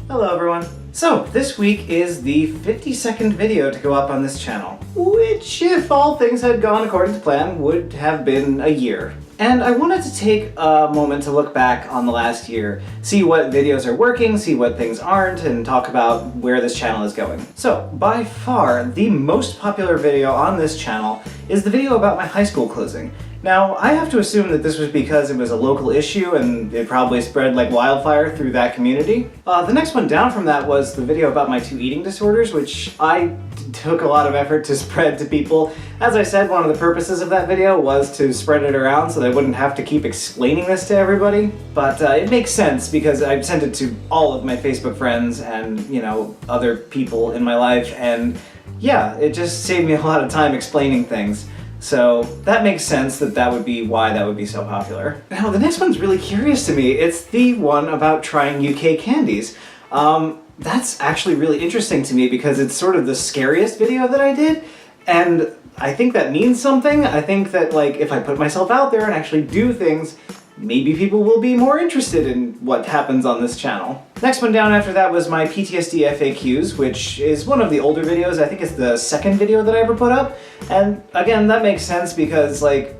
Hello everyone. So, this week is the 52nd video to go up on this channel, which, if all things had gone according to plan, would have been a year. And I wanted to take a moment to look back on the last year, see what videos are working, see what things aren't, and talk about where this channel is going. So, by far, the most popular video on this channel is the video about my high school closing. Now, I have to assume that this was because it was a local issue and it probably spread like wildfire through that community. The next one down from that was the video about my 2 eating disorders, which I took a lot of effort to spread to people. As I said, one of the purposes of that video was to spread it around so that I wouldn't have to keep explaining this to everybody. But it makes sense because I've sent it to all of my Facebook friends and, you know, other people in my life, and yeah, it just saved me a lot of time explaining things. So that makes sense that that would be why that would be so popular. Now, the next one's really curious to me. It's the one about trying UK candies. That's actually really interesting to me because it's sort of the scariest video that I did, and I think that means something. I think that, like, if I put myself out there and actually do things, maybe people will be more interested in what happens on this channel. Next one down after that was my PTSD FAQs, which is one of the older videos. I think it's the second video that I ever put up. And again, that makes sense because, like,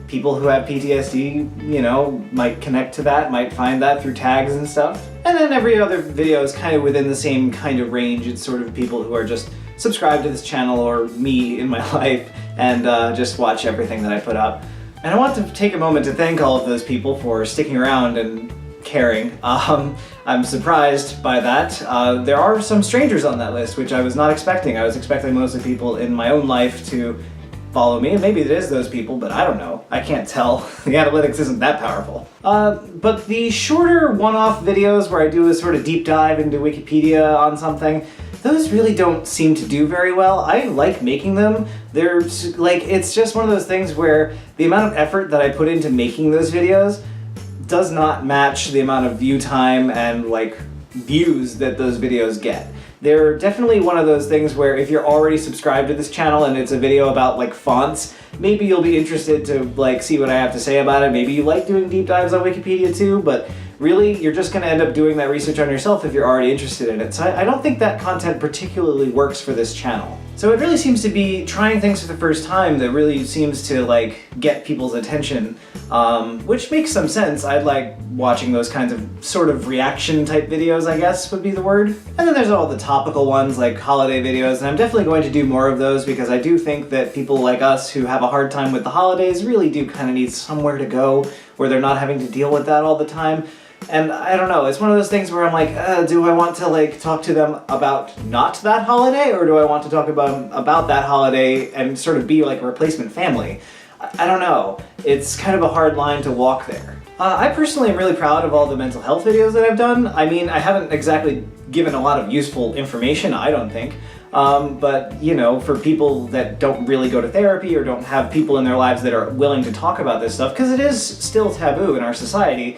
people who have PTSD, you know, might connect to that, might find that through tags and stuff. And then every other video is kind of within the same kind of range. It's sort of people who are just subscribed to this channel or me in my life and just watch everything that I put up. And I want to take a moment to thank all of those people for sticking around and caring. I'm surprised by that. There are some strangers on that list, which I was not expecting. I was expecting mostly people in my own life to follow me, and maybe it is those people, but I don't know. I can't tell. The analytics isn't that powerful. But the shorter one-off videos where I do a sort of deep dive into Wikipedia on something, those really don't seem to do very well. I like making them. They're like, it's just one of those things where the amount of effort that I put into making those videos does not match the amount of view time and like views that those videos get. They're definitely one of those things where if you're already subscribed to this channel and it's a video about like fonts, maybe you'll be interested to like see what I have to say about it. Maybe you like doing deep dives on Wikipedia too, but really, you're just going to end up doing that research on yourself if you're already interested in it. So I don't think that content particularly works for this channel. So it really seems to be trying things for the first time that really seems to like get people's attention, which makes some sense. I'd like watching those kinds of sort of reaction type videos, I guess would be the word. And then there's all the topical ones like holiday videos, and I'm definitely going to do more of those because I do think that people like us who have a hard time with the holidays really do kind of need somewhere to go where they're not having to deal with that all the time. And I don't know, it's one of those things where I'm like, do I want to like talk to them about not that holiday, or do I want to talk about that holiday and sort of be like a replacement family? I don't know. It's kind of a hard line to walk there. I personally am really proud of all the mental health videos that I've done. I mean, I haven't exactly given a lot of useful information, I don't think. But, you know, for people that don't really go to therapy or don't have people in their lives that are willing to talk about this stuff, because it is still taboo in our society,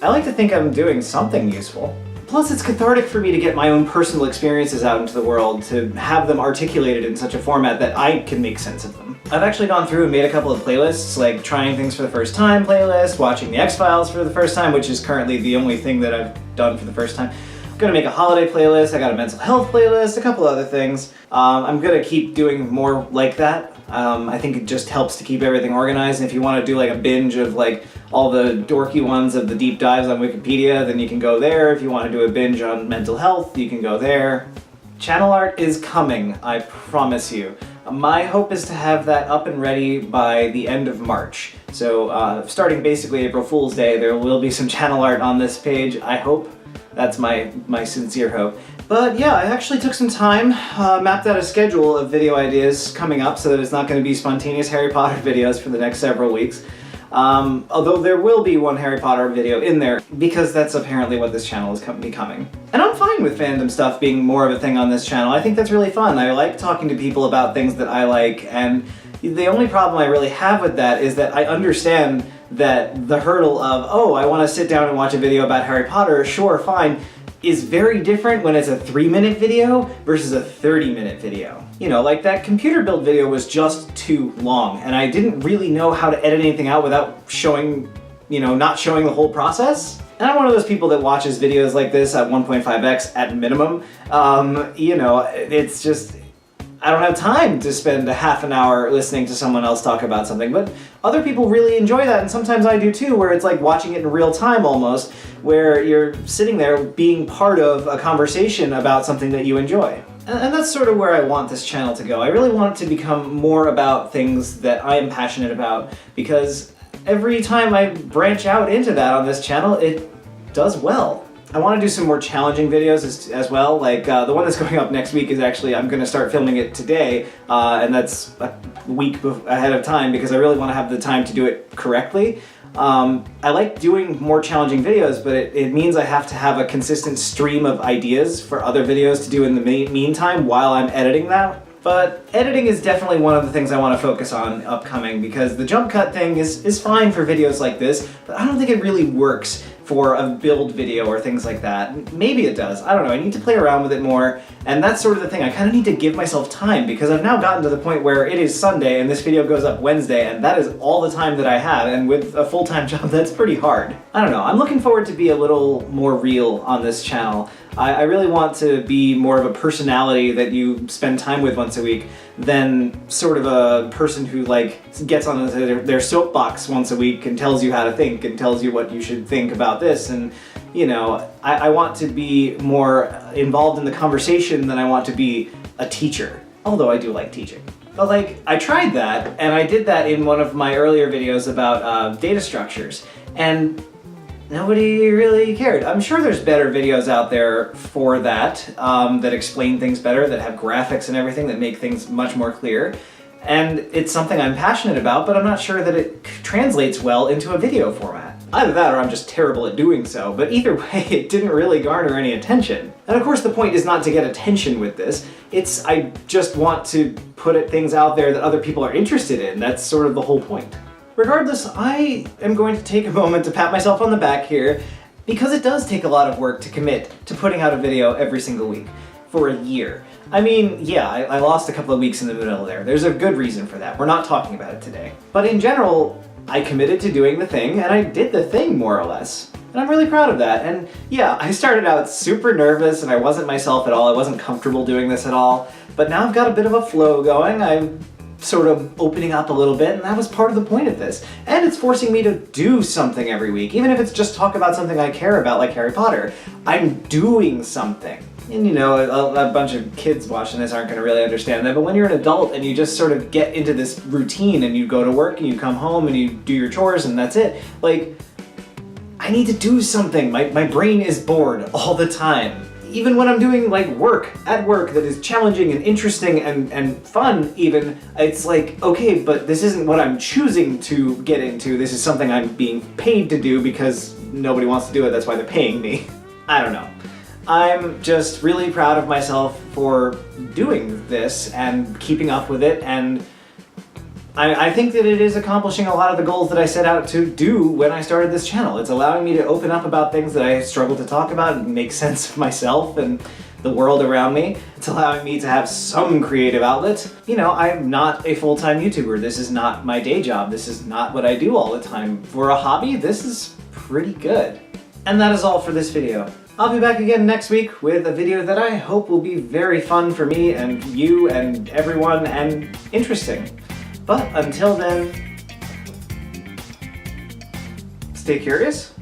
I like to think I'm doing something useful. Plus, it's cathartic for me to get my own personal experiences out into the world, to have them articulated in such a format that I can make sense of them. I've actually gone through and made a couple of playlists, like trying things for the first time playlist, watching the X-Files for the first time, which is currently the only thing that I've done for the first time. I'm gonna make a holiday playlist, I got a mental health playlist, a couple other things. I'm gonna keep doing more like that. I think it just helps to keep everything organized, and if you want to do like a binge of like all the dorky ones of the deep dives on Wikipedia, then you can go there. If you want to do a binge on mental health, you can go there. Channel art is coming, I promise you. My hope is to have that up and ready by the end of March. So starting basically April Fool's Day, there will be some channel art on this page, I hope. That's my sincere hope. But yeah, I actually took some time, mapped out a schedule of video ideas coming up so that it's not going to be spontaneous Harry Potter videos for the next several weeks. Although there will be one Harry Potter video in there, because that's apparently what this channel is becoming. And I'm fine with fandom stuff being more of a thing on this channel. I think that's really fun. I like talking to people about things that I like, and the only problem I really have with that is that I understand that the hurdle of, oh, I want to sit down and watch a video about Harry Potter, sure, fine, is very different when it's a 3-minute video versus a 30-minute video. You know, like that computer build video was just too long, and I didn't really know how to edit anything out without showing, you know, not showing the whole process. And I'm one of those people that watches videos like this at 1.5x at minimum. You know, it's just, I don't have time to spend a half an hour listening to someone else talk about something, but other people really enjoy that, and sometimes I do too, where it's like watching it in real time almost, where you're sitting there being part of a conversation about something that you enjoy. And that's sort of where I want this channel to go. I really want it to become more about things that I am passionate about, because every time I branch out into that on this channel, it does well. I want to do some more challenging videos as well, like the one that's going up next week is actually, I'm going to start filming it today, and that's a week ahead of time because I really want to have the time to do it correctly. I like doing more challenging videos, but it means I have to have a consistent stream of ideas for other videos to do in the meantime while I'm editing that. But editing is definitely one of the things I want to focus on upcoming, because the jump cut thing is fine for videos like this, but I don't think it really works for a build video or things like that. Maybe it does, I don't know, I need to play around with it more, and that's sort of the thing. I kind of need to give myself time, because I've now gotten to the point where it is Sunday and this video goes up Wednesday, and that is all the time that I have, and with a full-time job that's pretty hard. I don't know, I'm looking forward to be a little more real on this channel. I really want to be more of a personality that you spend time with once a week than sort of a person who like gets on their soapbox once a week and tells you how to think and tells you what you should think about this. And you know, I want to be more involved in the conversation than I want to be a teacher, although I do like teaching. But like, I tried that, and I did that in one of my earlier videos about data structures, and nobody really cared. I'm sure there's better videos out there for that, that explain things better, that have graphics and everything, that make things much more clear. And it's something I'm passionate about, but I'm not sure that it translates well into a video format. Either that or I'm just terrible at doing so, but either way, it didn't really garner any attention. And of course the point is not to get attention with this, I just want to put things out there that other people are interested in. That's sort of the whole point. Regardless, I am going to take a moment to pat myself on the back here, because it does take a lot of work to commit to putting out a video every single week for a year. I mean, yeah, I lost a couple of weeks in the middle there. There's a good reason for that. We're not talking about it today. But in general, I committed to doing the thing, and I did the thing more or less. And I'm really proud of that. And yeah, I started out super nervous and I wasn't myself at all. I wasn't comfortable doing this at all. But now I've got a bit of a flow going. I'm sort of opening up a little bit, and that was part of the point of this. And it's forcing me to do something every week, even if it's just talk about something I care about, like Harry Potter. I'm doing something. And you know, a bunch of kids watching this aren't gonna really understand that, but when you're an adult and you just sort of get into this routine and you go to work and you come home and you do your chores and that's it, like, I need to do something. My brain is bored all the time. Even when I'm doing like work that is challenging and interesting and fun even, it's like, okay, but this isn't what I'm choosing to get into. This is something I'm being paid to do because nobody wants to do it, that's why they're paying me. I don't know. I'm just really proud of myself for doing this and keeping up with it, and I think that it is accomplishing a lot of the goals that I set out to do when I started this channel. It's allowing me to open up about things that I struggle to talk about and make sense of myself and the world around me. It's allowing me to have some creative outlet. You know, I'm not a full-time YouTuber. This is not my day job. This is not what I do all the time. For a hobby, this is pretty good. And that is all for this video. I'll be back again next week with a video that I hope will be very fun for me and you and everyone and interesting. But until then, stay curious.